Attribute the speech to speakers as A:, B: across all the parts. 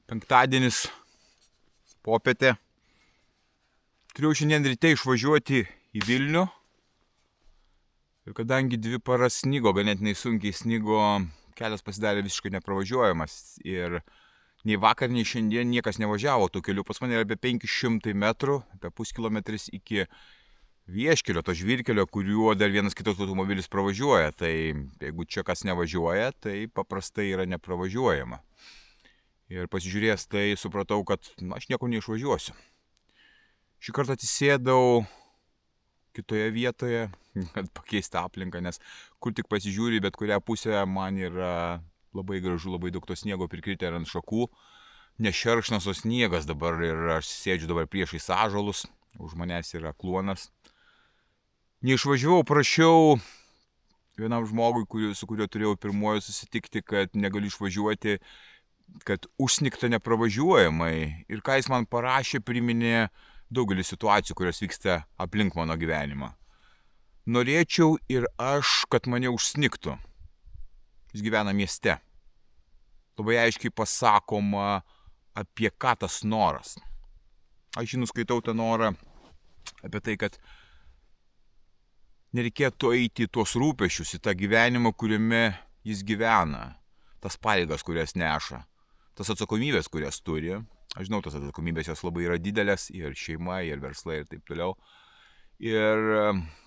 A: Penktadienis, popietė. Turėjau šiandien ryte išvažiuoti į Vilnių. Ir kadangi 2 paras snigo, ganėtinai sunkiai snigo, kelias pasidarė visiškai nepravažiuojamas. Ir nei vakar, nei šiandien niekas nevažiavo tų kelių. Pas mane yra apie 500 metrų, apie puskilometris iki Vieškelio, to žvyrkelio, kuriuo dar vienas kitas automobilis pravažiuoja. Tai jeigu čia kas nevažiuoja, tai paprastai yra nepravažiuojama. Ir pasižiūrėjęs tai supratau, kad aš nieko neišvažiuosiu. Šį kartą atsisėdau kitoje vietoje, kad pakeisti aplinką, nes kur tik pasižiūri, bet kurią pusę man yra labai gražu, labai daug to sniego prikritę ant šakų. Nešerkšnas o sniegas dabar ir aš sėdžiu dabar priešais ąžuolus, už manęs yra kluonas. Neišvažiavau, prašiau vienam žmogui, su kuriuo turėjau pirmojo susitikti, kad negaliu išvažiuoti, kad užsnigta nepravažiuojamai. Ir ką jis man parašė, priminė daugelį situacijų, kurios vyksta aplink mano gyvenimą. Norėčiau ir aš, kad mane užsnigtų. Jis gyvena mieste. Labai aiškiai pasakoma, apie ką tas noras. Aš jį nuskaitau tą norą apie tai, kad nereikėtų eiti į tuos rūpesčius, į tą gyvenimą, kuriame jis gyvena. Tas pareigas, kurias neša. Tas atsakomybės, kurias turi. Aš žinau, tas atsakomybės jos labai yra didelės, ir šeima, ir verslai, ir taip toliau. Ir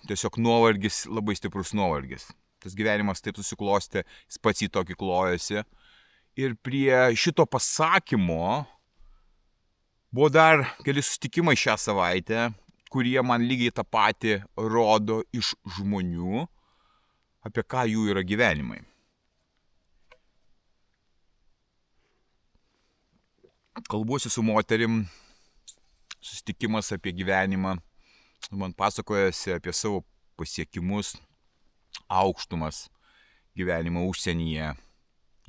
A: tiesiog nuovargis, labai stiprus nuovargis. Tas gyvenimas taip susiklostė, jis pats į tokį klojasi. Ir prie šito pasakymo buvo dar keli susitikimai šią savaitę, kurie man lygiai tą patį rodo iš žmonių, apie ką jų yra gyvenimai. Kalbuosi su moterim, susitikimas apie gyvenimą, man pasakojasi apie savo pasiekimus, aukštumas, gyvenimą užsienyje,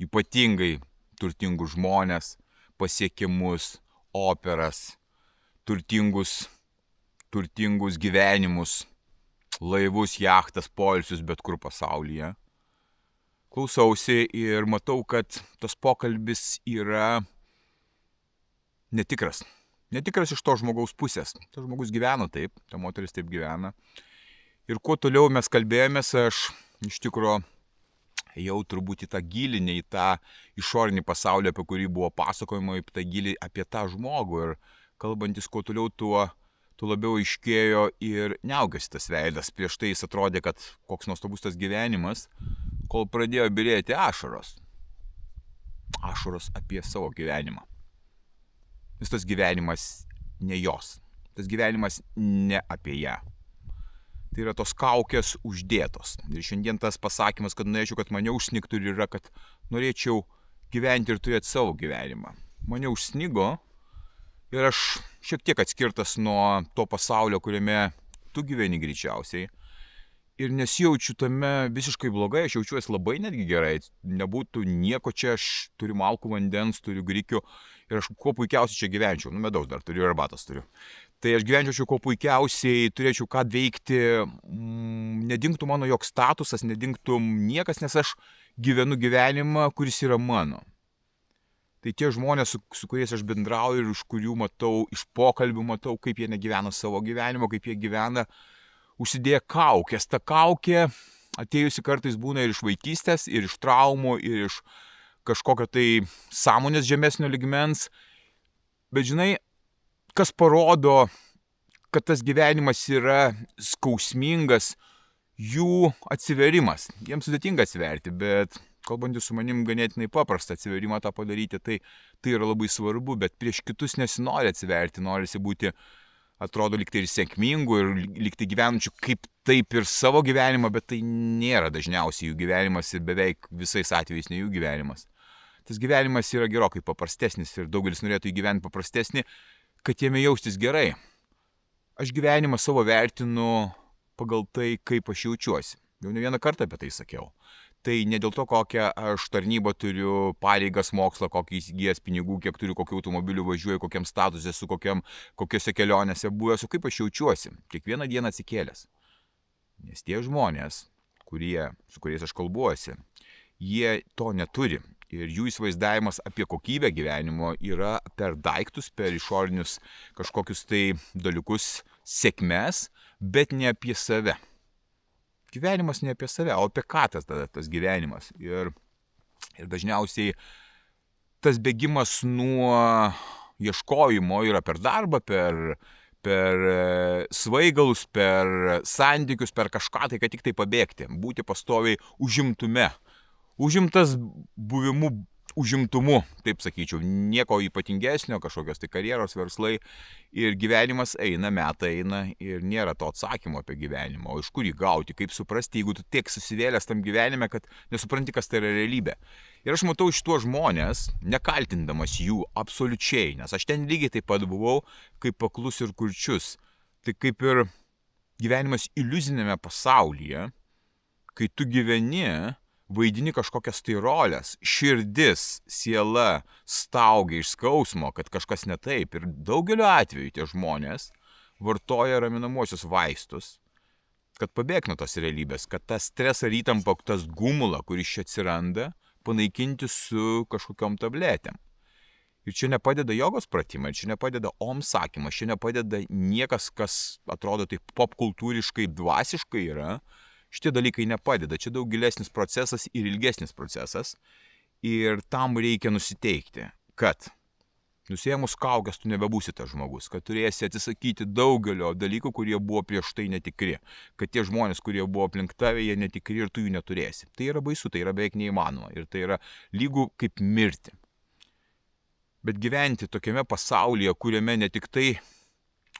A: ypatingai turtingus žmonės, pasiekimus, operas, turtingus gyvenimus, laivus, jachtas, poilsius bet kur pasaulyje. Klausausi ir matau, kad tas pokalbis yra netikras. Netikras iš to žmogaus pusės. Tas žmogus gyvena taip, ta moteris taip gyvena. Ir kuo toliau mes kalbėjomės, aš iš tikro jau turbūt į tą gilį, ne į tą išorinį pasaulį, apie kurį buvo pasakojama, į tą gilį apie tą žmogų. Ir kalbantis kuo toliau, tuo labiau aiškėjo ir neaugasi tas veidas. Prieš tai jis atrodė, kad koks nuostabus tas gyvenimas, kol pradėjo byrėti ašaros. Ašaros apie savo gyvenimą. Nes tas gyvenimas ne jos. Tas gyvenimas ne apie ją. Tai yra tos kaukės uždėtos. Ir šiandien tas pasakymas, kad norėčiau, kad mane užsnigtų, ir yra, kad norėčiau gyventi ir turėti savo gyvenimą. Mane užsnigo ir aš šiek tiek atskirtas nuo to pasaulio, kuriame tu gyveni greičiausiai. Ir nesijaučiu tame visiškai blogai, aš jaučiuosi labai netgi gerai. Nebūtų nieko čia, aš turiu malkų vandens, turiu grikių ir aš kuo puikiausiai čia gyvenčiau. Medaus dar turiu, arbatos turiu. Tai aš gyvenčiau kuo puikiausiai, turėčiau ką veikti, nedingtų mano joks statusas, nedingtų niekas, nes aš gyvenu gyvenimą, kuris yra mano. Tai tie žmonės, su kuriais aš bendrauju ir iš kurių matau, iš pokalbių matau, kaip jie negyvena savo gyvenimo, kaip jie gyvena, užsidėję kaukės. Ta kaukė atėjusi kartais būna ir iš vaikystės, ir iš traumų, ir iš kažkokio tai sąmonės žemesnio lygmens. Bet žinai, kas parodo, kad tas gyvenimas yra skausmingas, jų atsiverimas. Jiems sudėtinga atsiverti, bet kalbantys su manim ganėtinai paprasta atsiverimą tą padaryti, tai yra labai svarbu, bet prieš kitus nesinori atsiverti, norisi būti, atrodo, lyg tai ir sėkmingų, ir lyg tai gyvenančių kaip taip ir savo gyvenimą, bet tai nėra dažniausiai jų gyvenimas ir beveik visais atvejais ne jų gyvenimas. Tas gyvenimas yra gerokai paprastesnis ir daugelis norėtų įgyventi paprastesnį, kad jame jaustis gerai. Aš gyvenimą savo vertinu pagal tai, kaip aš jaučiuosi. Jau ne vieną kartą apie tai sakiau. Tai ne dėl to, kokią aš tarnybą turiu, pareigas mokslą, kokį įsigijęs pinigų, kiek turiu, kokiu automobiliu važiuoju, kokiam statusė, su kokiose kelionėse buvęs, o kaip aš jaučiuosi, kiekvieną dieną atsikėlęs. Nes tie žmonės, su kuriais aš kalbuosi, jie to neturi. Ir jų įsivaizdavimas apie kokybę gyvenimo yra per daiktus, per išorinius kažkokius tai dalykus, sėkmes, bet ne apie save. Gyvenimas ne apie save, o apie ką tas gyvenimas. Ir dažniausiai tas bėgimas nuo ieškojimo yra per darbą, per svaigalus, per santykius, per kažką tai, kad tik tai pabėgti, būti pastoviai užimtume. Užimtas užimtumu, taip sakyčiau, nieko ypatingesnio, kažkokios tai karjeros, verslai ir gyvenimas eina, metai eina ir nėra to atsakymo apie gyvenimą, o iš kur jį gauti, kaip suprasti, jeigu tu tiek susivėlęs tam gyvenime, kad nesupranti, kas tai yra realybė. Ir aš matau šituos žmonės, nekaltindamas jų absoliučiai, nes aš ten lygiai taip pat buvau, kaip Paklus ir Kurčius. Tai kaip ir gyvenimas iliuzinėme pasaulyje, kai tu gyveni, vaidini kažkokias tai rolės, širdis, siela staugia iš skausmo, kad kažkas ne taip. Ir daugeliu atveju tie žmonės vartoja raminamuosius vaistus, kad pabėgtų nuo tos realybės, kad tą stresą ir įtampą, tas gumulą, kuris čia atsiranda, panaikinti su kažkokiom tabletėm. Ir čia nepadeda jogos pratimai, čia nepadeda om sakymas, čia nepadeda niekas, kas atrodo taip popkultūriškai, dvasiškai yra. Šitie dalykai nepadeda, čia daug gilesnis procesas ir ilgesnis procesas. Ir tam reikia nusiteikti, kad nusiėmus kaukes tu nebebūsi tas žmogus, kad turėsi atsisakyti daugelio dalykų, kurie buvo prieš tai netikri, kad tie žmonės, kurie buvo aplink tave, jie netikri ir tu jų neturėsi. Tai yra baisu, tai yra beveik neįmanoma ir tai yra lygu kaip mirti. Bet gyventi tokiame pasaulyje, kuriame ne tik tai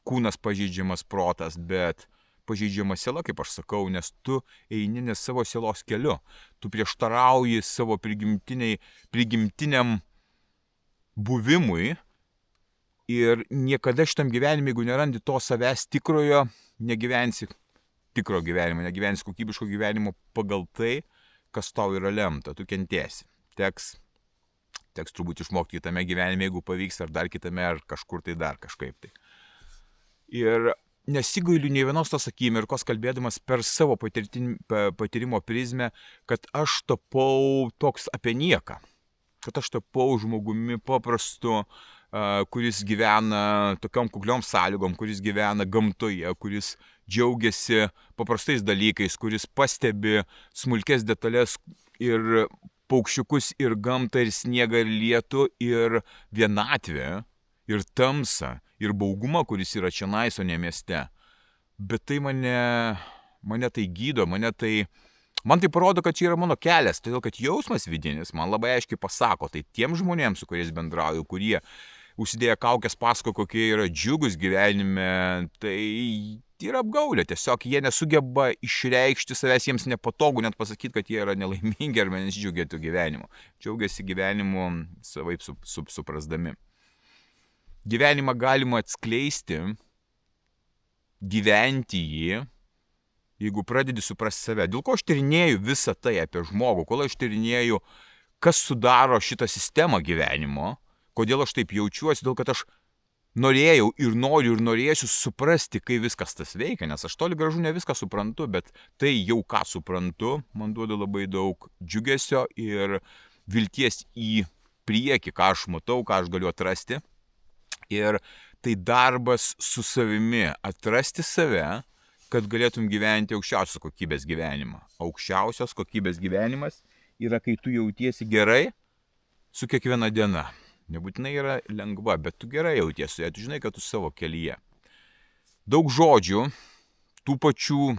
A: kūnas pažeidžiamas protas, bet pažeidžiama siela, kaip aš sakau, nes tu eini ne savo sielos keliu, tu prieštarauji savo prigimtiniam buvimui ir niekada šitam gyvenime, jeigu nerandi to savęs tikrojo, negyvensi tikro gyvenimo, negyvensi kokybiško gyvenimo pagal tai, kas tau yra lemta, tu kentėsi. Teks turbūt išmokti kitame gyvenime, jeigu pavyks, ar dar kitame, ar kažkur tai dar kažkaip tai. Ir nesigailiu nei vienos tos akimirkos, kalbėdamas per savo patyrimo prizmę, kad aš tapau toks apie nieką. Kad aš tapau žmogumi paprastu, kuris gyvena tokiom kukliom sąlygom, kuris gyvena gamtoje, kuris džiaugiasi paprastais dalykais, kuris pastebi smulkes detalės ir paukščiukus, ir gamtą, ir sniegą, ir lietų, ir vienatvę, ir tamsą, ir baugumą, kuris yra čionais, o ne mieste. Bet tai mane tai gydo, man tai parodo, kad čia yra mano kelias, todėl kad jausmas vidinis man labai aiškiai pasako, tai tiem žmonėms, su kuriais bendrauju, kurie užsidėję kaukes pasako, kokie yra džiugus gyvenime, tai yra apgaulė, tiesiog jie nesugeba išreikšti savęs, jiems nepatogu net pasakyti, kad jie yra nelaimingi arba nesidžiaugia gyvenimu. Džiaugiasi gyvenimu savaip suprasdami. Gyvenimą galima atskleisti, gyventi jį, jeigu pradedi suprasti save. Dėl ko aš tyrinėju visą tai apie žmogų, kol aš tyrinėju, kas sudaro šitą sistemą gyvenimo, kodėl aš taip jaučiuosi, dėl kad aš norėjau ir noriu ir norėsiu suprasti, kai viskas tas veikia, nes aš toli gražu ne viską suprantu, bet tai jau ką suprantu, man duoda labai daug džiugesio ir vilties į priekį, ką aš matau, ką aš galiu atrasti. Ir tai darbas su savimi, atrasti save, kad galėtum gyventi aukščiausios kokybės gyvenimą. Aukščiausios kokybės gyvenimas yra, kai tu jautiesi gerai su kiekviena diena. Nebūtinai yra lengva, bet tu gerai jautiesi, tu žinai, kad tu savo kelyje. Daug žodžių, tų pačių,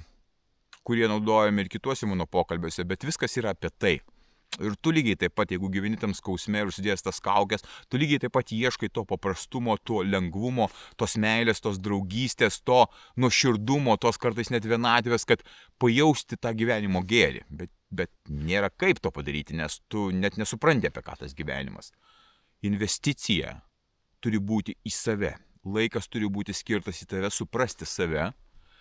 A: kurie naudojami ir kituose mano pokalbiuose, bet viskas yra apie tai. Ir tu lygiai taip pat, jeigu gyveni tam skausme ir užsidėjęs tas kaukes, tu lygiai taip pat ieškai to paprastumo, to lengvumo, tos meilės, tos draugystės, to nuoširdumo, tos kartais net vienatvės, kad pajausti tą gyvenimo gėrį. Bet nėra kaip to padaryti, nes tu net nesupranti, apie ką tas gyvenimas. Investicija turi būti į save. Laikas turi būti skirtas į tave, suprasti save,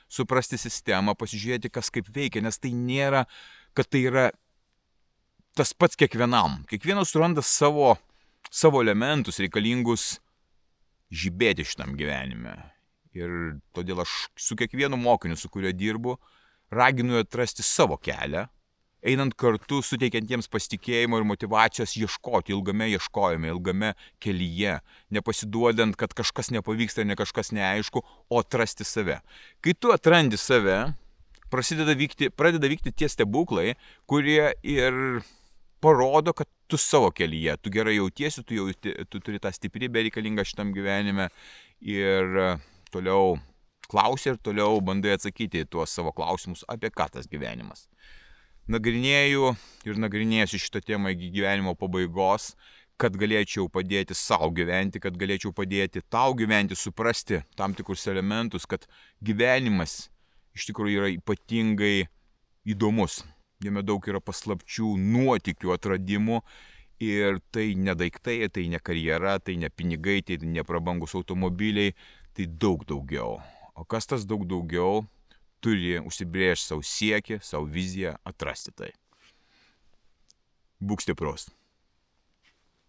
A: suprasti sistemą, pasižiūrėti, kas kaip veikia, nes tai nėra, kad tai yra tas pats kiekvienam. Kiekvienas suranda savo elementus reikalingus žibėti šitam gyvenime. Ir todėl aš su kiekvienu mokiniu, su kuriuo dirbu, raginu atrasti savo kelią, einant kartu, suteikiant jiems pasitikėjimo ir motyvacijos ieškoti ilgame ieškojime, ilgame kelyje, nepasiduodant, kad kažkas nepavyksta ir kažkas neaišku, o atrasti save. Kai tu atrandi save, pradeda vykti tie stebuklai, kurie ir parodo, kad tu savo kelyje, tu gerai jautiesi, tu turi tą stiprybę reikalingą šitam gyvenime ir toliau klausi ir toliau bandai atsakyti į tuos savo klausimus, apie ką tas gyvenimas. Nagrinėju ir nagrinėsiu šitą temą iki gyvenimo pabaigos, kad galėčiau padėti savo gyventi, kad galėčiau padėti tau gyventi, suprasti tam tikrus elementus, kad gyvenimas iš tikrųjų yra ypatingai įdomus. Jame daug yra paslapčių, nuotykių, atradimų ir tai ne daiktai, tai ne karjera, tai ne pinigai, tai ne prabangus automobiliai, tai daug daugiau. O kas tas daug daugiau, turi užsibrėžti savo siekį, savo viziją, atrasti tai. Būk stiprus.